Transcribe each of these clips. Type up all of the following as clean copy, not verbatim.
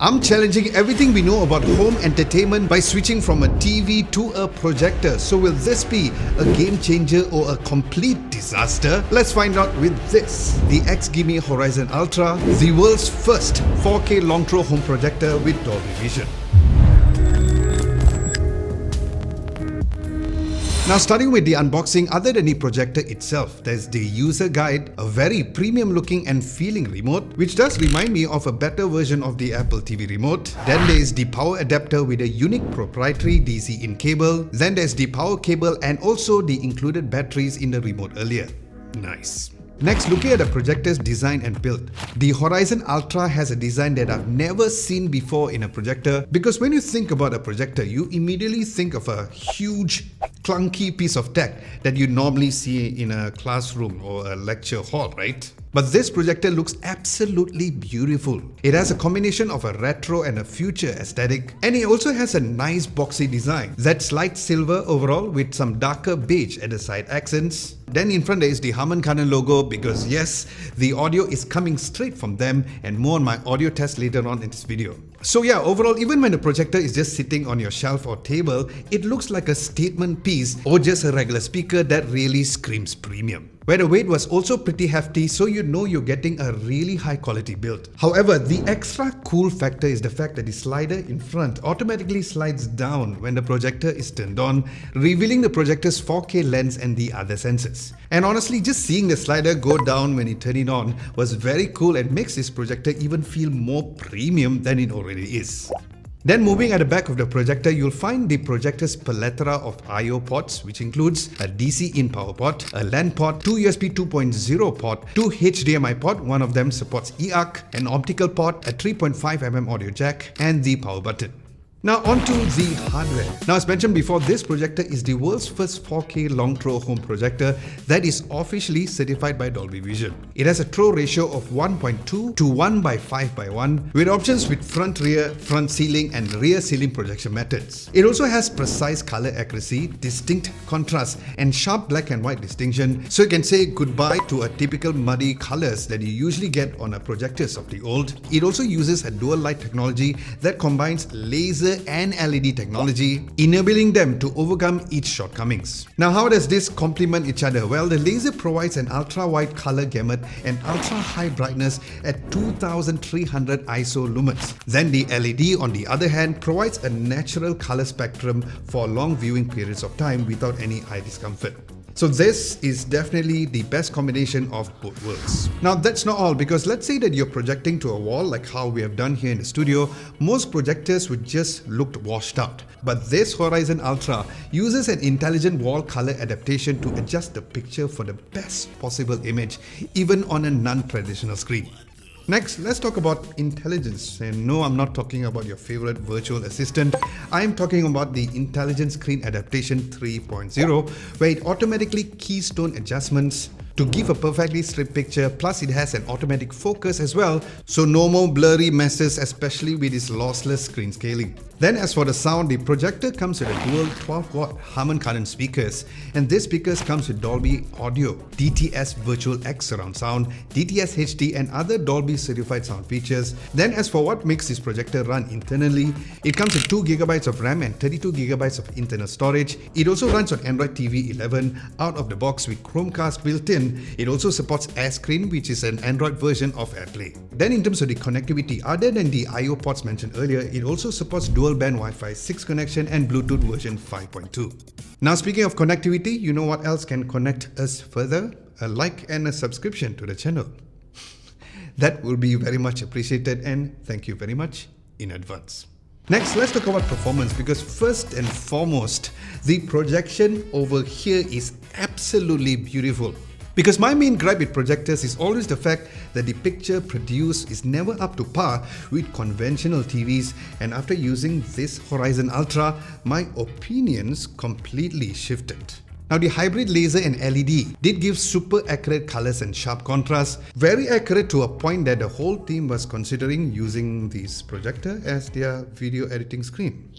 I'm challenging everything we know about home entertainment by switching from a TV to a projector. So will this be a game changer or a complete disaster? Let's find out with this. The XGIMI Horizon Ultra, the world's first 4K long throw home projector with Dolby Vision. Now, starting with the unboxing, other than the projector itself, there's the user guide, a very premium looking and feeling remote, which does remind me of a better version of the Apple TV remote. Then there's the power adapter with a unique proprietary DC in cable. Then there's the power cable and also the included batteries in the remote earlier. Nice. Next, looking at the projector's design and build. The Horizon Ultra has a design that I've never seen before in a projector, because when you think about a projector, you immediately think of a huge, clunky piece of tech that you normally see in a classroom or a lecture hall, right? But this projector looks absolutely beautiful. It has a combination of a retro and a future aesthetic, and it also has a nice boxy design that's light silver overall with some darker beige at the side accents. Then in front there is the Harman Kardon logo, because yes, the audio is coming straight from them, and more on my audio test later on in this video. So yeah, overall, even when the projector is just sitting on your shelf or table, it looks like a statement piece or just a regular speaker that really screams premium. Where the weight was also pretty hefty, so you know you're getting a really high quality build. However, the extra cool factor is the fact that the slider in front automatically slides down when the projector is turned on, revealing the projector's 4K lens and the other sensors. And honestly, just seeing the slider go down when you turn it on was very cool and makes this projector even feel more premium than it already is. Then moving at the back of the projector, you'll find the projector's plethora of I/O ports, which includes a DC in power port, a LAN port, 2 USB 2.0 port, 2 HDMI port, one of them supports eARC, an optical port, a 3.5mm audio jack, and the power button. Now onto the hardware. Now, as mentioned before, this projector is the world's first 4K long throw home projector that is officially certified by Dolby Vision. It has a throw ratio of 1.2 to 1/5/1 with options with front ceiling and rear ceiling projection methods. It also has precise color accuracy, distinct contrast and sharp black and white distinction, so you can say goodbye to a typical muddy colors that you usually get on a projectors of the old. It also uses a dual light technology that combines laser and LED technology, enabling them to overcome each shortcomings. Now, how does this complement each other? Well, the laser provides an ultra-wide color gamut and ultra-high brightness at 2300 ISO lumens. Then the LED, on the other hand, provides a natural color spectrum for long viewing periods of time without any eye discomfort. So this is definitely the best combination of both worlds. Now, that's not all, because let's say that you're projecting to a wall like how we have done here in the studio. Most projectors would just look washed out. But this Horizon Ultra uses an intelligent wall color adaptation to adjust the picture for the best possible image, even on a non-traditional screen. Next, let's talk about intelligence. And no, I'm not talking about your favorite virtual assistant. I'm talking about the Intelligent Screen Adaptation 3.0, where it automatically keystone adjustments to give a perfectly stripped picture, plus it has an automatic focus as well, so no more blurry messes, especially with its lossless screen scaling. Then as for the sound, the projector comes with a dual 12-watt Harman Kardon speakers, and these speakers comes with Dolby Audio, DTS Virtual X surround sound, DTS HD and other Dolby certified sound features. Then as for what makes this projector run internally, it comes with 2GB of RAM and 32GB of internal storage. It also runs on Android TV 11 out of the box with Chromecast built in. It also supports AirScreen, which is an Android version of AirPlay. Then in terms of the connectivity, other than the I/O ports mentioned earlier, it also supports dual band Wi-Fi 6 connection and Bluetooth version 5.2. Now, speaking of connectivity, you know what else can connect us further? A like and a subscription to the channel. That will be very much appreciated, and thank you very much in advance. Next, let's talk about performance, because first and foremost, the projection over here is absolutely beautiful. Because my main gripe with projectors is always the fact that the picture produced is never up to par with conventional TVs, and after using this Horizon Ultra, my opinions completely shifted. Now, the hybrid laser and LED did give super accurate colors and sharp contrast, very accurate to a point that the whole team was considering using this projector as their video editing screen.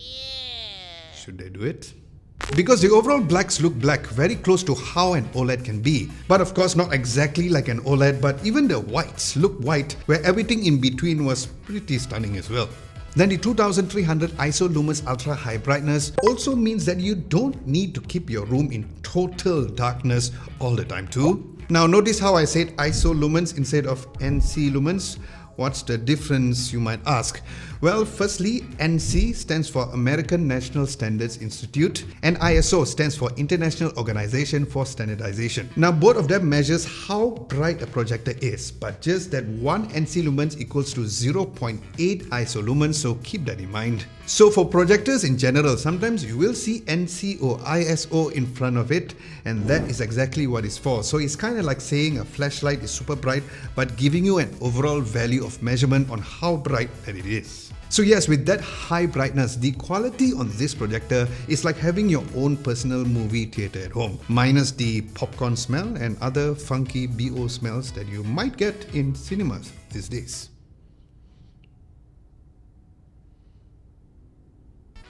Should they do it? Because the overall blacks look black, very close to how an OLED can be. But of course not exactly like an OLED, but even the whites look white, where everything in between was pretty stunning as well. Then the 2300 ISO lumens ultra high brightness also means that you don't need to keep your room in total darkness all the time too. Now notice how I said ISO lumens instead of NC lumens. What's the difference, you might ask? Well, firstly, NC stands for American National Standards Institute and ISO stands for International Organization for Standardization. Now, both of them measures how bright a projector is, but just that one NC lumens equals to 0.8 ISO lumens, so keep that in mind. So for projectors in general, sometimes you will see NC or ISO in front of it, and that is exactly what it's for. So it's kind of like saying a flashlight is super bright, but giving you an overall value of measurement on how bright that it is. So yes, with that high brightness, the quality on this projector is like having your own personal movie theater at home, minus the popcorn smell and other funky BO smells that you might get in cinemas these days.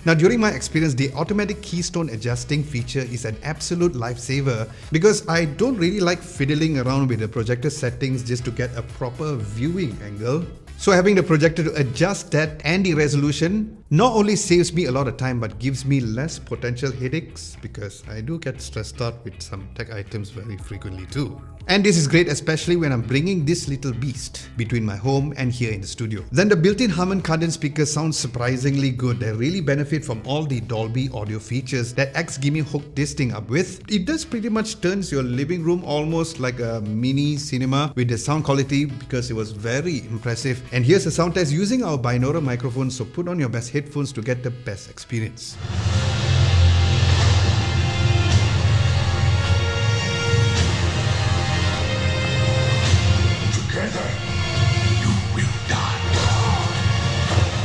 Now, during my experience, the automatic keystone adjusting feature is an absolute lifesaver because I don't really like fiddling around with the projector settings just to get a proper viewing angle. So having the projector to adjust that and the resolution not only saves me a lot of time but gives me less potential headaches because I do get stressed out with some tech items very frequently too. And this is great especially when I'm bringing this little beast between my home and here in the studio. Then the built-in Harman Kardon speakers sound surprisingly good. They really benefit from all the Dolby audio features that XGIMI hooked this thing up with. It does pretty much turns your living room almost like a mini cinema with the sound quality because it was very impressive. And here's a sound test using our binaural microphone, so put on your best headphones to get the best experience. Together, you will die.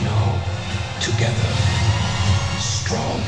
No, together, strong.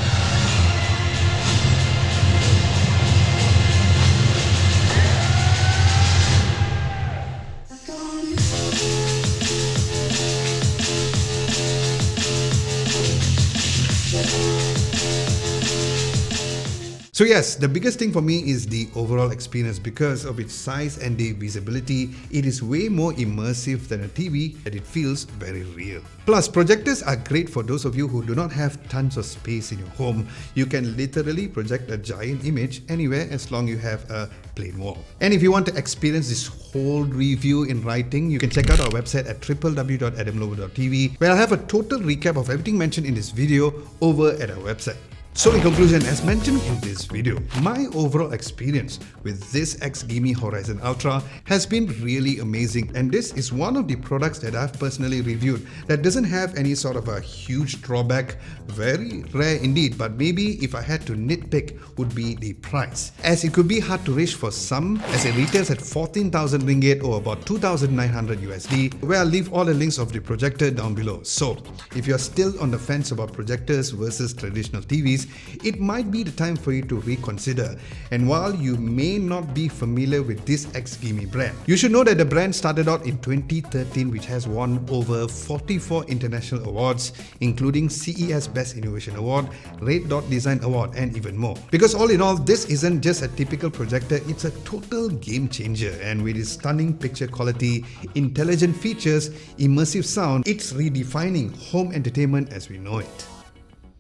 So yes, the biggest thing for me is the overall experience. Because of its size and the visibility, it is way more immersive than a TV and it feels very real. Plus, projectors are great for those of you who do not have tons of space in your home. You can literally project a giant image anywhere as long as you have a plain wall. And if you want to experience this whole review in writing, you can check out our website at www.adamlover.tv, where I'll have a total recap of everything mentioned in this video over at our website. So in conclusion, as mentioned in this video, my overall experience with this XGIMI Horizon Ultra has been really amazing, and this is one of the products that I've personally reviewed that doesn't have any sort of a huge drawback. Very rare indeed, but maybe if I had to nitpick would be the price, as it could be hard to reach for some, as it retails at 14,000 ringgit or about 2,900 USD, where I'll leave all the links of the projector down below. So if you're still on the fence about projectors versus traditional TVs, it might be the time for you to reconsider. And while you may not be familiar with this XGIMI brand, you should know that the brand started out in 2013, which has won over 44 international awards, including CES Best Innovation Award, Red Dot Design Award, and even more. Because all in all, this isn't just a typical projector, it's a total game changer. And with its stunning picture quality, intelligent features, immersive sound, it's redefining home entertainment as we know it.